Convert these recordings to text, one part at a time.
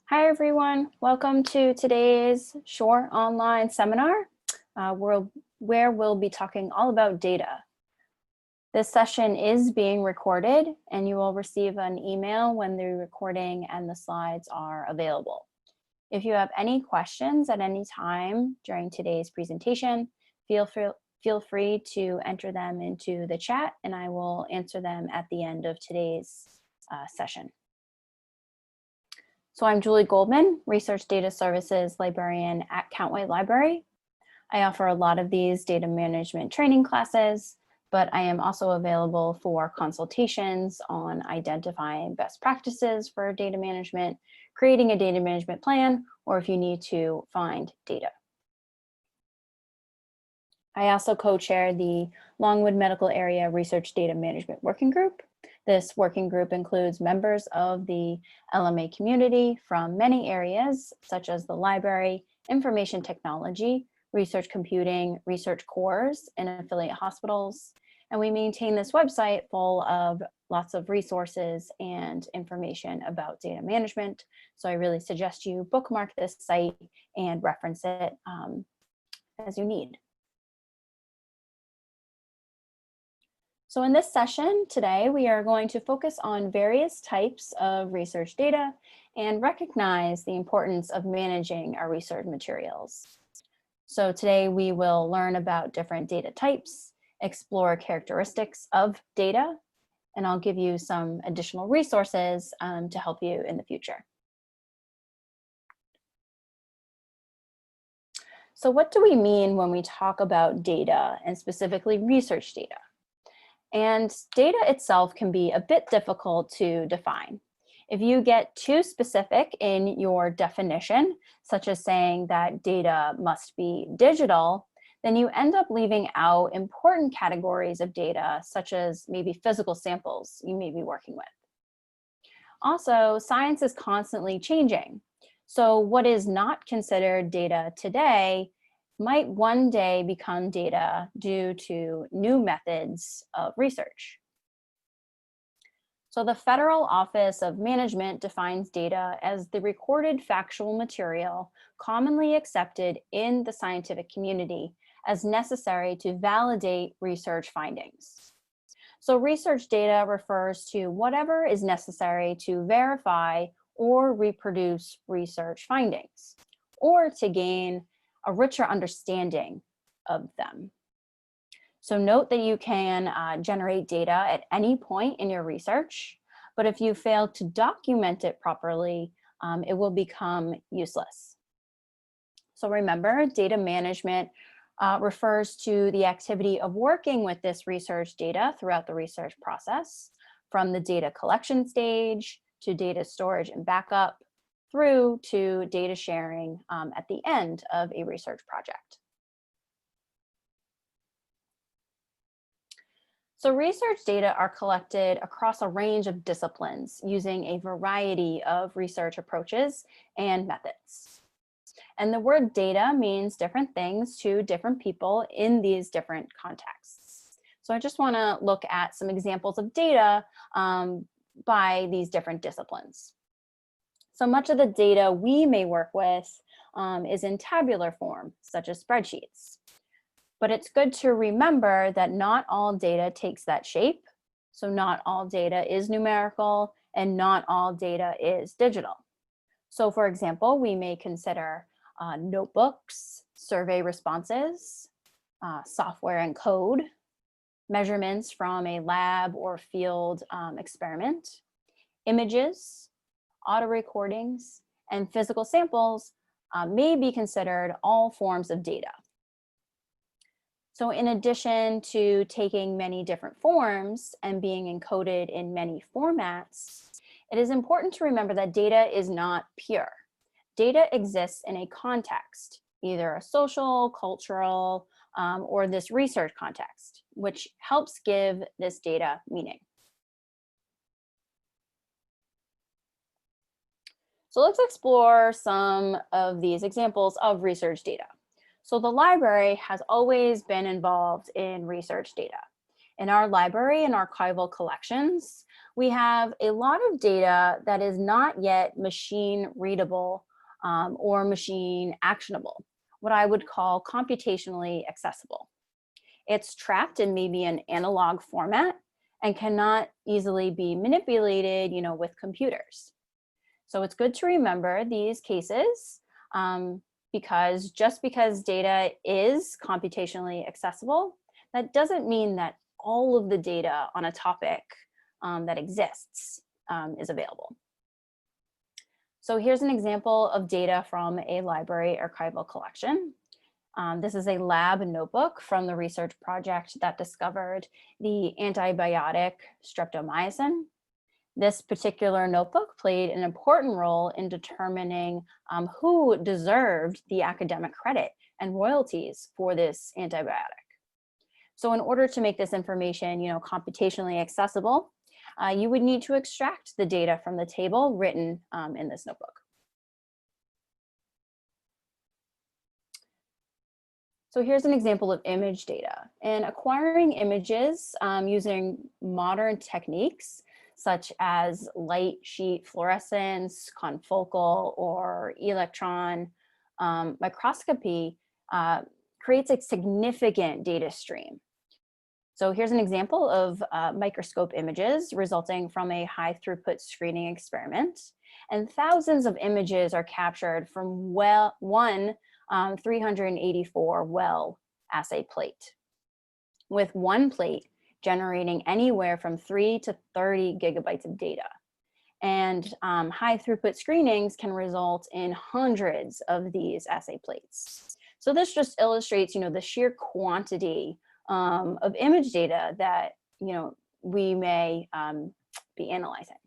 Hi, everyone. Welcome to today's short online seminar where we'll be talking all about data. This session is being recorded and you will receive an email when the recording and the slides are available. If you have any questions at any time during today's presentation, feel free to enter them into the chat and I will answer them at the end of today's session. So I'm Julie Goldman, Research Data Services Librarian at Countway Library. I offer a lot of these data management training classes, but I am also available for consultations on identifying best practices for data management, creating a data management plan, or if you need to find data. I also co-chair the Longwood Medical Area Research Data Management Working Group. This working group includes members of the LMA community from many areas, such as the library, information technology, research computing, research cores, and affiliate hospitals. And we maintain this website full of lots of resources and information about data management. So I really suggest you bookmark this site and reference it as you need. So in this session today, we are going to focus on various types of research data and recognize the importance of managing our research materials. So today we will learn about different data types, explore characteristics of data, and I'll give you some additional resources to help you in the future. So what do we mean when we talk about data and specifically research data? And data itself can be a bit difficult to define. If you get too specific in your definition, such as saying that data must be digital, then you end up leaving out important categories of data, such as maybe physical samples you may be working with. Also, science is constantly changing. So what is not considered data today might one day become data due to new methods of research. So the Federal Office of Management defines data as the recorded factual material commonly accepted in the scientific community as necessary to validate research findings. So research data refers to whatever is necessary to verify or reproduce research findings, or to gain a richer understanding of them. So note that you can generate data at any point in your research, but if you fail to document it properly, it will become useless. So remember, data management refers to the activity of working with this research data throughout the research process, from the data collection stage to data storage and backup, through to data sharing at the end of a research project. So research data are collected across a range of disciplines using a variety of research approaches and methods. And the word data means different things to different people in these different contexts. So I just want to look at some examples of data by these different disciplines. So much of the data we may work with is in tabular form, such as spreadsheets. But it's good to remember that not all data takes that shape. So not all data is numerical and not all data is digital. So for example, we may consider notebooks, survey responses, software and code, measurements from a lab or field experiment, images, audio recordings, and physical samples may be considered all forms of data. So in addition to taking many different forms and being encoded in many formats, it is important to remember that data is not pure. Data exists in a context, either a social, cultural, or this research context, which helps give this data meaning. So let's explore some of these examples of research data. So the library has always been involved in research data. In our library and archival collections, We have a lot of data that is not yet machine readable or machine actionable, what I would call computationally accessible. It's trapped in maybe an analog format and cannot easily be manipulated, with computers. So it's good to remember these cases because just because data is computationally accessible, that doesn't mean that all of the data on a topic that exists is available. So here's an example of data from a library archival collection. This is a lab notebook from the research project that discovered the antibiotic streptomycin. This particular notebook played an important role in determining who deserved the academic credit and royalties for this antibiotic. So in order to make this information, computationally accessible, you would need to extract the data from the table written in this notebook. So here's an example of image data. And acquiring images using modern techniques, such as light sheet fluorescence, confocal, or electron microscopy, creates a significant data stream. So here's an example of microscope images resulting from a high throughput screening experiment. And thousands of images are captured from one 384 well assay plate, with one plate generating anywhere from 3 to 30 gigabytes of data. And high throughput screenings can result in hundreds of these assay plates. So this just illustrates, the sheer quantity of image data that, we may be analyzing.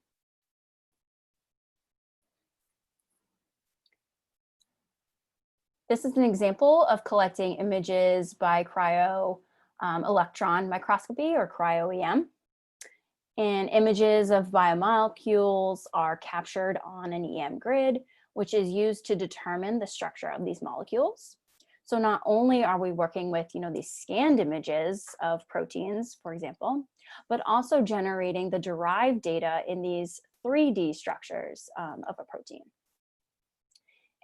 This is an example of collecting images by cryo electron microscopy, or cryo-EM. And images of biomolecules are captured on an EM grid, which is used to determine the structure of these molecules. So not only are we working with, these scanned images of proteins, for example, but also generating the derived data in these 3D structures of a protein.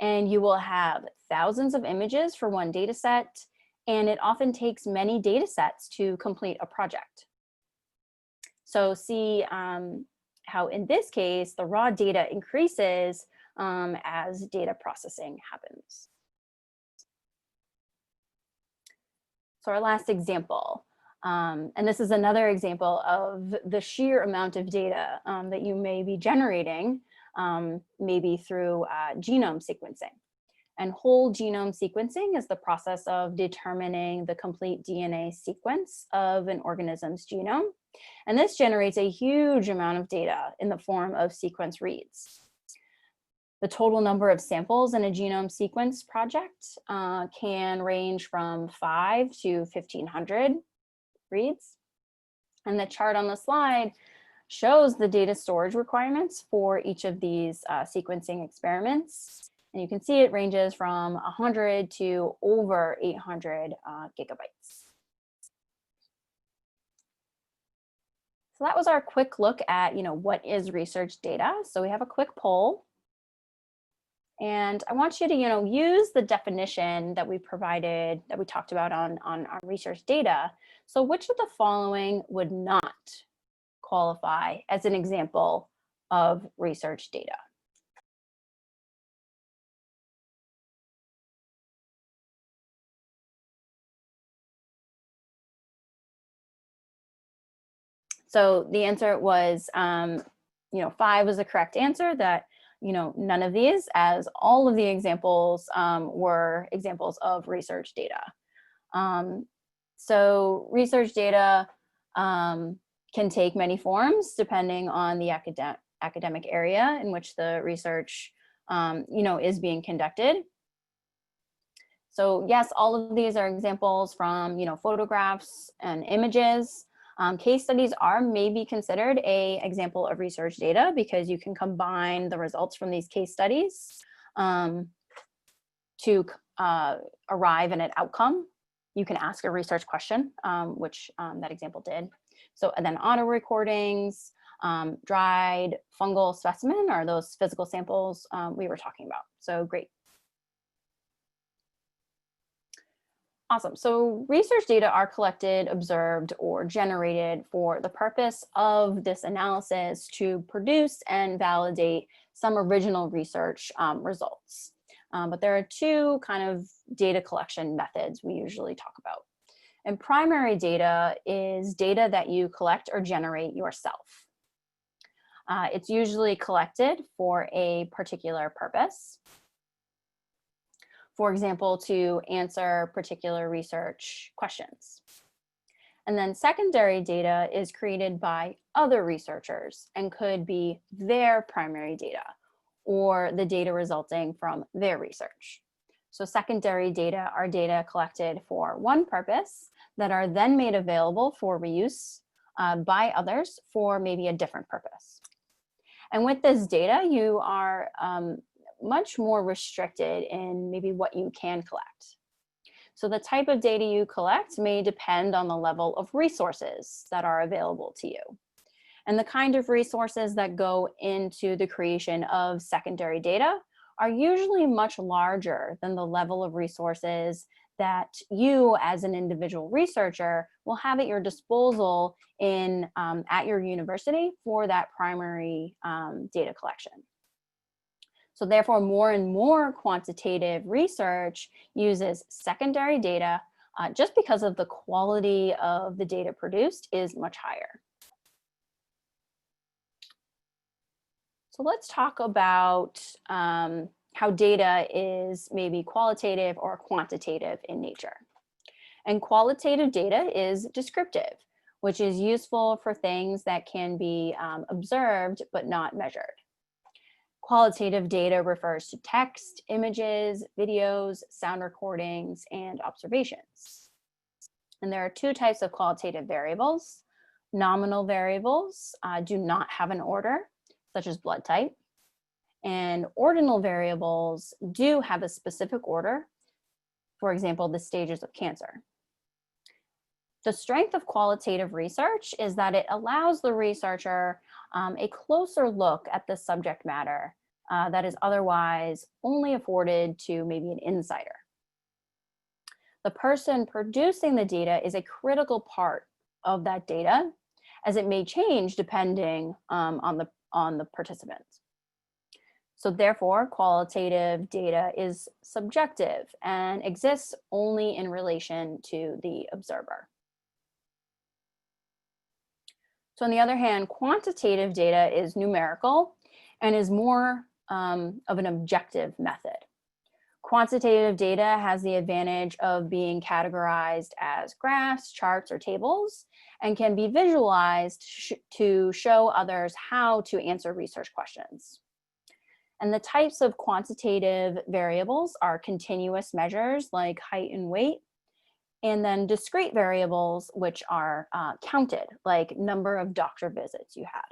And you will have thousands of images for one data set, and it often takes many data sets to complete a project. So see how in this case, the raw data increases as data processing happens. So our last example, and this is another example of the sheer amount of data that you may be generating, maybe through genome sequencing. And whole genome sequencing is the process of determining the complete DNA sequence of an organism's genome. And this generates a huge amount of data in the form of sequence reads. The total number of samples in a genome sequence project can range from 5 to 1,500 reads. And the chart on the slide shows the data storage requirements for each of these sequencing experiments. And you can see it ranges from 100 to over 800 gigabytes. So that was our quick look at, what is research data. So we have a quick poll. And I want you to, use the definition that we provided, that we talked about on our research data. So which of the following would not qualify as an example of research data? So the answer was, 5 was the correct answer, that none of these, as all of the examples were examples of research data. So research data can take many forms depending on the academic area in which the research is being conducted. So yes, all of these are examples from photographs and images. Case studies are maybe considered an example of research data because you can combine the results from these case studies to arrive at an outcome. You can ask a research question, which that example did. So and then auto recordings, Dried fungal specimen are those physical samples we were talking about. So great. Awesome. So research data are collected, observed, or generated for the purpose of this analysis to produce and validate some original research results. But there are two kind of data collection methods we usually talk about. And primary data is data that you collect or generate yourself. It's usually collected for a particular purpose. For example, to answer particular research questions. And then secondary data is created by other researchers and could be their primary data or the data resulting from their research. So secondary data are data collected for one purpose that are then made available for reuse by others for maybe a different purpose. And with this data, you are much more restricted in maybe what you can collect. So the type of data you collect may depend on the level of resources that are available to you. And the kind of resources that go into the creation of secondary data are usually much larger than the level of resources that you as an individual researcher will have at your disposal in at your university for that primary data collection. So therefore, more and more quantitative research uses secondary data just because of the quality of the data produced is much higher. So let's talk about how data is maybe qualitative or quantitative in nature. And qualitative data is descriptive, which is useful for things that can be observed but not measured. Qualitative data refers to text, images, videos, sound recordings, and observations. And there are two types of qualitative variables. Nominal variables do not have an order, such as blood type. And ordinal variables do have a specific order, for example, the stages of cancer. The strength of qualitative research is that it allows the researcher a closer look at the subject matter that is otherwise only afforded to maybe an insider. The person producing the data is a critical part of that data, as it may change depending on the participants. So therefore, qualitative data is subjective and exists only in relation to the observer. So on the other hand, quantitative data is numerical and is more of an objective method. Quantitative data has the advantage of being categorized as graphs, charts, or tables, and can be visualized to show others how to answer research questions. And the types of quantitative variables are continuous measures like height and weight, and then discrete variables, which are counted, like number of doctor visits you had.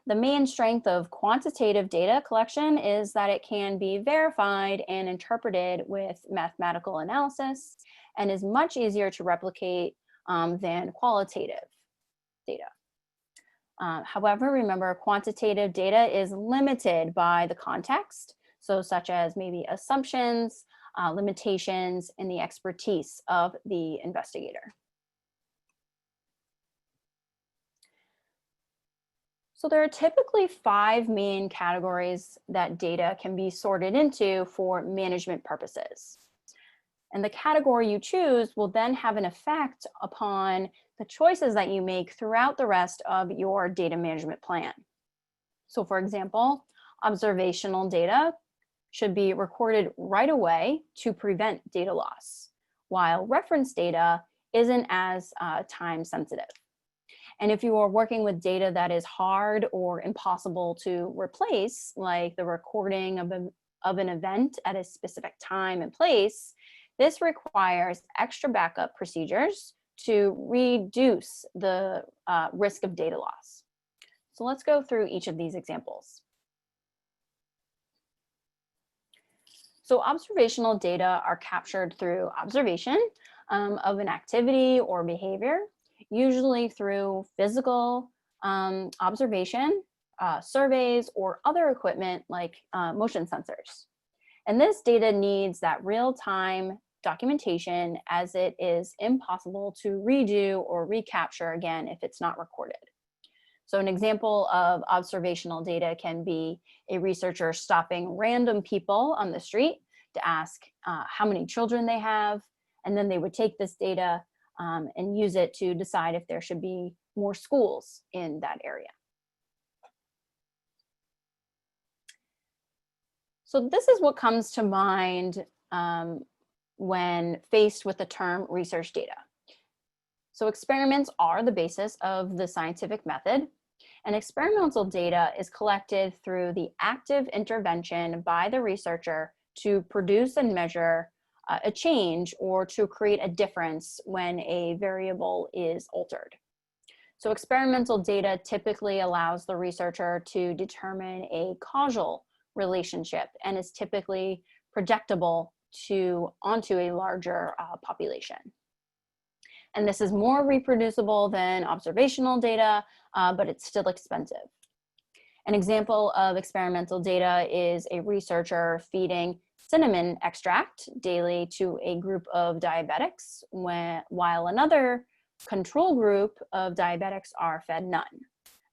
The main strength of quantitative data collection is that it can be verified and interpreted with mathematical analysis and is much easier to replicate than qualitative data. However, remember, quantitative data is limited by the context, so such as maybe assumptions, limitations, and the expertise of the investigator. So there are typically 5 main categories that data can be sorted into for management purposes. And the category you choose will then have an effect upon the choices that you make throughout the rest of your data management plan. So for example, observational data should be recorded right away to prevent data loss, while reference data isn't as time sensitive. And if you are working with data that is hard or impossible to replace, like the recording of an event at a specific time and place, this requires extra backup procedures to reduce the risk of data loss. So let's go through each of these examples. So observational data are captured through observation of an activity or behavior, usually through physical observation, surveys, or other equipment like motion sensors. And this data needs that real-time documentation, as it is impossible to redo or recapture again if it's not recorded. So an example of observational data can be a researcher stopping random people on the street to ask how many children they have, and then they would take this data and use it to decide if there should be more schools in that area. So this is what comes to mind when faced with the term research data. So experiments are the basis of the scientific method, and experimental data is collected through the active intervention by the researcher to produce and measure a change or to create a difference when a variable is altered. So experimental data typically allows the researcher to determine a causal relationship and is typically projectable onto a larger population. And this is more reproducible than observational data, but it's still expensive. An example of experimental data is a researcher feeding cinnamon extract daily to a group of diabetics, while another control group of diabetics are fed none.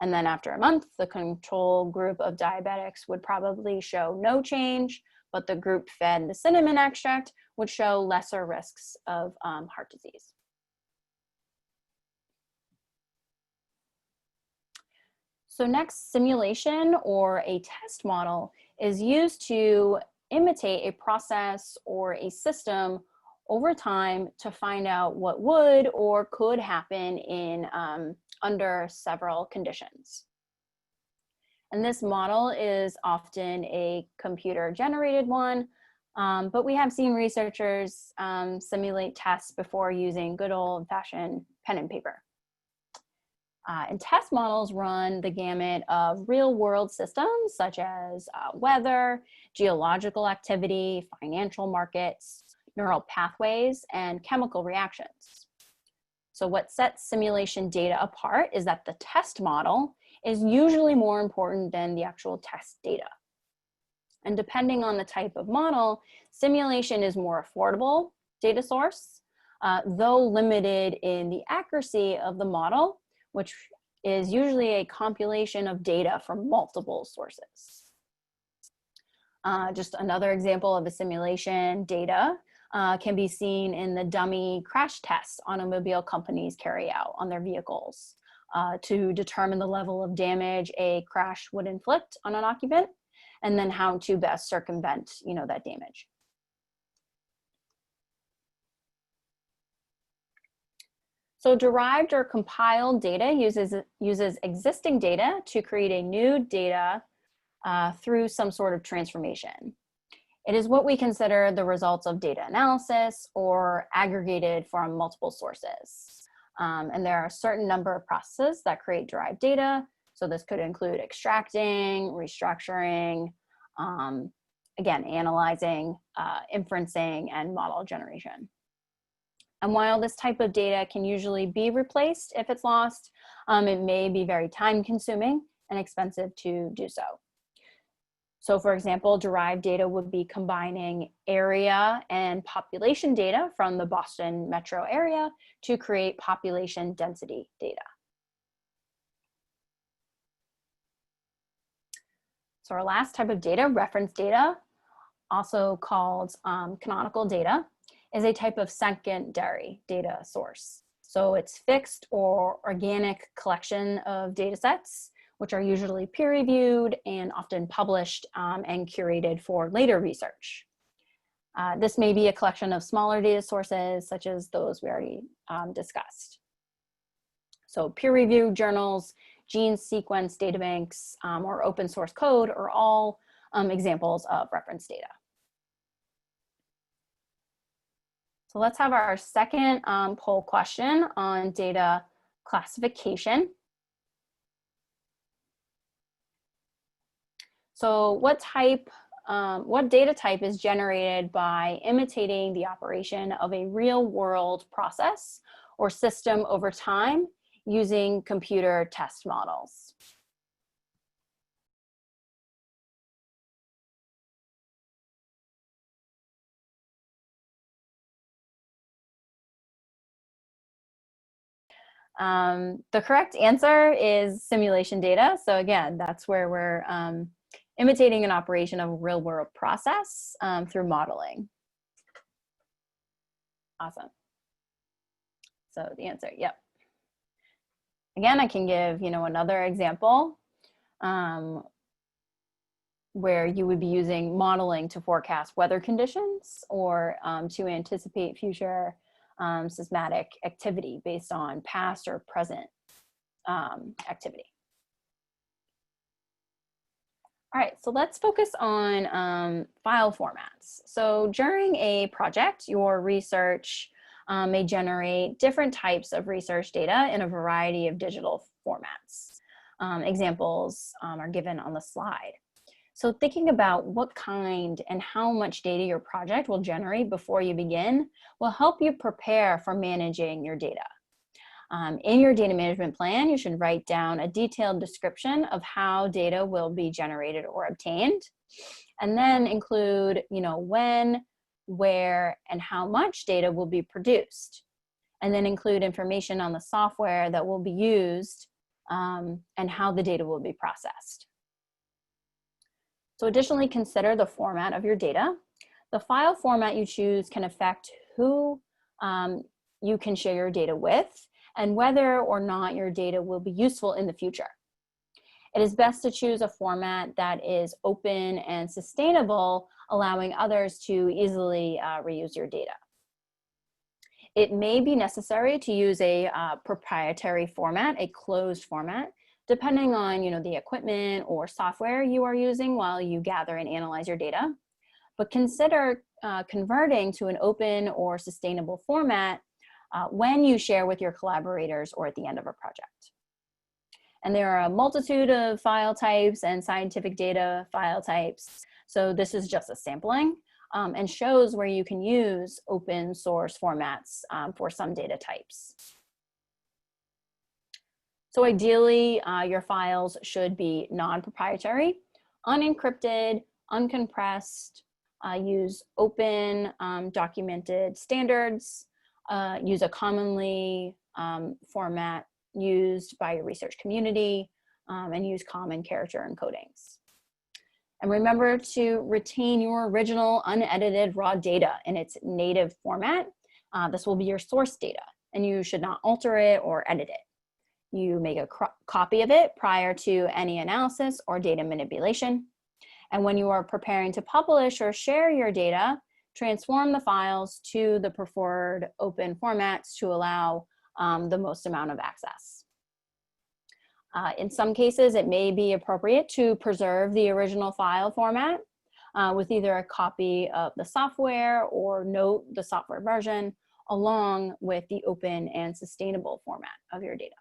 And then after a month, the control group of diabetics would probably show no change, but the group fed the cinnamon extract would show lesser risks of heart disease. So next, simulation or a test model is used to imitate a process or a system over time to find out what would or could happen in under several conditions. And this model is often a computer-generated one, but we have seen researchers simulate tests before using good old-fashioned pen and paper. And test models run the gamut of real-world systems such as weather, geological activity, financial markets, neural pathways, and chemical reactions. So what sets simulation data apart is that the test model is usually more important than the actual test data. And depending on the type of model, simulation is more affordable data source, though limited in the accuracy of the model, which is usually a compilation of data from multiple sources. Just another example of the simulation data can be seen in the dummy crash tests automobile companies carry out on their vehicles to determine the level of damage a crash would inflict on an occupant, and then how to best circumvent, that damage. So derived or compiled data uses existing data to create a new data through some sort of transformation. It is what we consider the results of data analysis or aggregated from multiple sources. And there are a certain number of processes that create derived data. So this could include extracting, restructuring, again, analyzing, inferencing, and model generation. And while this type of data can usually be replaced if it's lost, it may be very time consuming and expensive to do so. So for example, derived data would be combining area and population data from the Boston metro area to create population density data. So our last type of data, reference data, also called canonical data, is a type of secondary data source. So it's fixed or organic collection of data sets, which are usually peer-reviewed and often published and curated for later research. This may be a collection of smaller data sources, such as those we already discussed. So peer-reviewed journals, gene sequence databanks, or open source code are all examples of reference data. So let's have our second poll question on data classification. So what data type is generated by imitating the operation of a real world process or system over time using computer test models. The correct answer is simulation data. So again, that's where we're imitating an operation of a real world process through modeling. Awesome. So the answer, yep. Again, I can give, another example where you would be using modeling to forecast weather conditions or to anticipate future seismic activity based on past or present activity. All right, so let's focus on file formats. So during a project, your research may generate different types of research data in a variety of digital formats. Examples are given on the slide. So thinking about what kind and how much data your project will generate before you begin will help you prepare for managing your data. In your data management plan, you should write down a detailed description of how data will be generated or obtained, and then include, when, where, and how much data will be produced, and then include information on the software that will be used and how the data will be processed. So additionally, consider the format of your data. The file format you choose can affect who you can share your data with and whether or not your data will be useful in the future. It is best to choose a format that is open and sustainable, allowing others to easily reuse your data. It may be necessary to use a proprietary format, a closed format, depending on the equipment or software you are using while you gather and analyze your data. But consider converting to an open or sustainable format when you share with your collaborators or at the end of a project. And there are a multitude of file types and scientific data file types. So this is just a sampling and shows where you can use open source formats for some data types. So ideally, your files should be non-proprietary, unencrypted, uncompressed, use open documented standards, use a commonly format used by your research community, and use common character encodings. And remember to retain your original unedited raw data in its native format. This will be your source data, and you should not alter it or edit it. You make a copy of it prior to any analysis or data manipulation. And when you are preparing to publish or share your data, transform the files to the preferred open formats to allow the most amount of access. In some cases, it may be appropriate to preserve the original file format with either a copy of the software or note the software version along with the open and sustainable format of your data.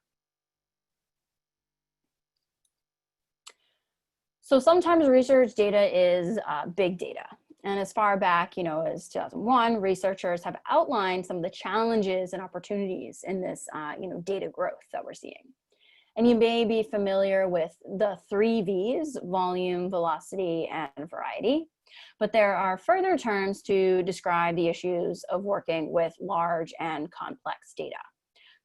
So sometimes research data is big data. And as far back, as 2001, researchers have outlined some of the challenges and opportunities in this, data growth that we're seeing. And you may be familiar with the 3 V's, volume, velocity, and variety. But there are further terms to describe the issues of working with large and complex data.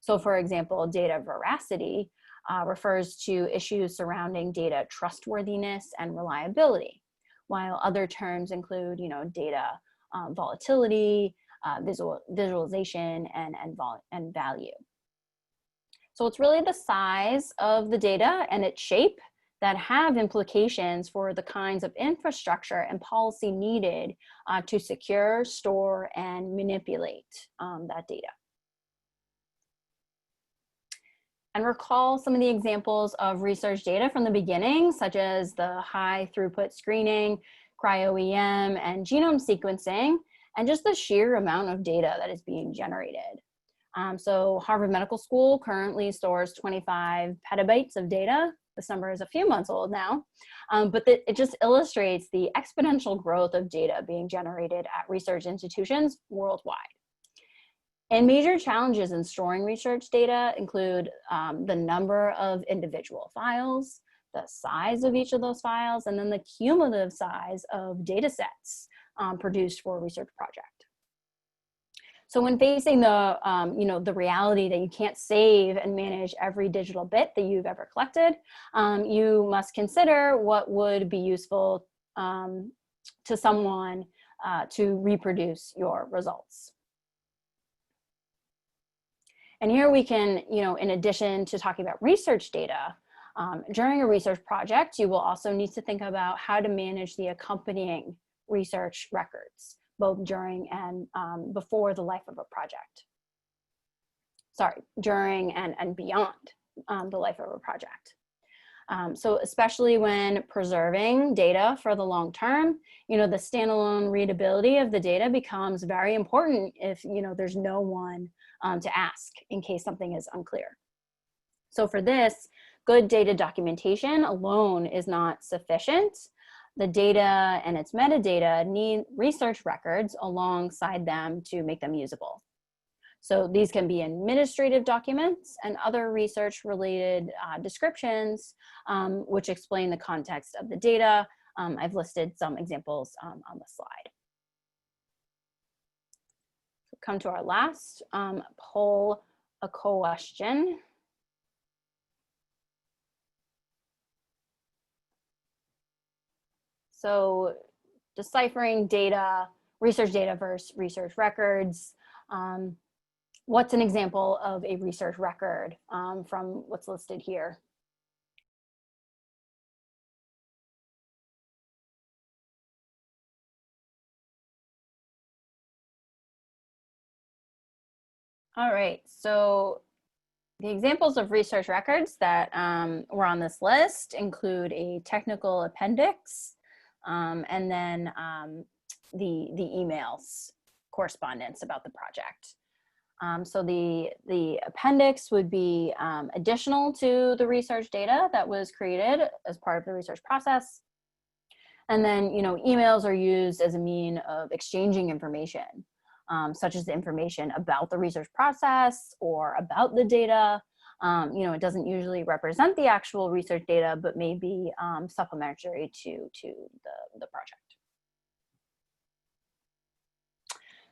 So for example, data veracity refers to issues surrounding data trustworthiness and reliability, while other terms include, data volatility, visualization, and value. So it's really the size of the data and its shape that have implications for the kinds of infrastructure and policy needed to secure, store, and manipulate that data. And recall some of the examples of research data from the beginning, such as the high throughput screening, cryo-EM, and genome sequencing, and just the sheer amount of data that is being generated. So Harvard Medical School currently stores 25 petabytes of data. This number is a few months old now, but it just illustrates the exponential growth of data being generated at research institutions worldwide. And major challenges in storing research data include the number of individual files, the size of each of those files, and then the cumulative size of data sets produced for a research project. So when facing the, the reality that you can't save and manage every digital bit that you've ever collected, you must consider what would be useful to someone to reproduce your results. And here we can, in addition to talking about research data, during a research project, you will also need to think about how to manage the accompanying research records, both during and before the life of a project. Sorry, during and beyond the life of a project. So especially when preserving data for the long term, the standalone readability of the data becomes very important if, there's no one to ask in case something is unclear. So for this, good data documentation alone is not sufficient. The data and its metadata need research records alongside them to make them usable. So these can be administrative documents and other research-related descriptions which explain the context of the data. I've listed some examples on the slide. Come to our last poll a question. So deciphering data, research data versus research records. What's an example of a research record from what's listed here? All right, so the examples of research records that were on this list include a technical appendix and then the emails correspondence about the project. So the appendix would be additional to the research data that was created as part of the research process. And then, emails are used as a mean of exchanging information, such as the information about the research process or about the data. It doesn't usually represent the actual research data, but may be supplementary to the project.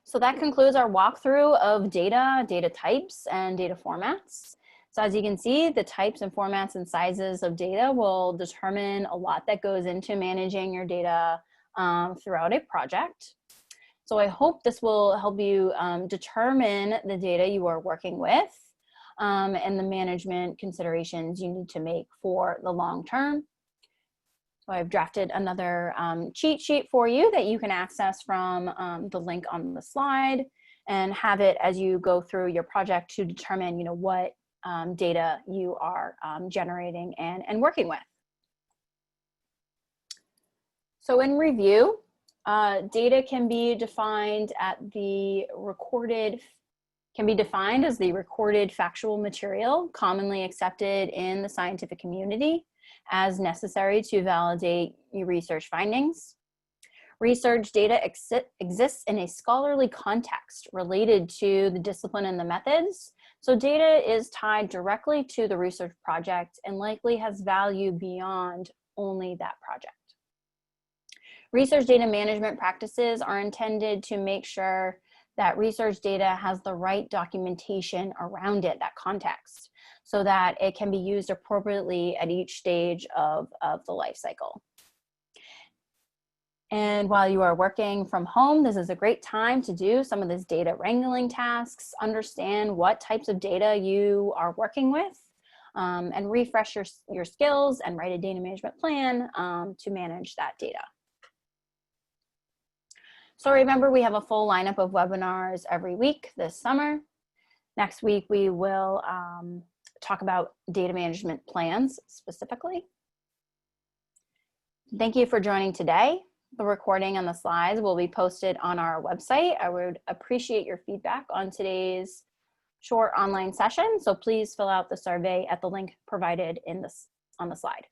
So that concludes our walkthrough of data types, and data formats. So as you can see, the types and formats and sizes of data will determine a lot that goes into managing your data throughout a project. So I hope this will help you determine the data you are working with and the management considerations you need to make for the long term. So I've drafted another cheat sheet for you that you can access from the link on the slide and have it as you go through your project to determine, what data you are generating and working with. So in review, data can be defined as the recorded factual material commonly accepted in the scientific community as necessary to validate your research findings. Research data exists in a scholarly context related to the discipline and the methods. So data is tied directly to the research project and likely has value beyond only that project. Research data management practices are intended to make sure that research data has the right documentation around it, that context, so that it can be used appropriately at each stage of the life cycle. And while you are working from home, this is a great time to do some of this data wrangling tasks, understand what types of data you are working with, and refresh your skills and write a data management plan to manage that data. So remember, we have a full lineup of webinars every week this summer. Next week, we will talk about data management plans specifically. Thank you for joining today. The recording and the slides will be posted on our website. I would appreciate your feedback on today's short online session, so please fill out the survey at the link provided on the slide.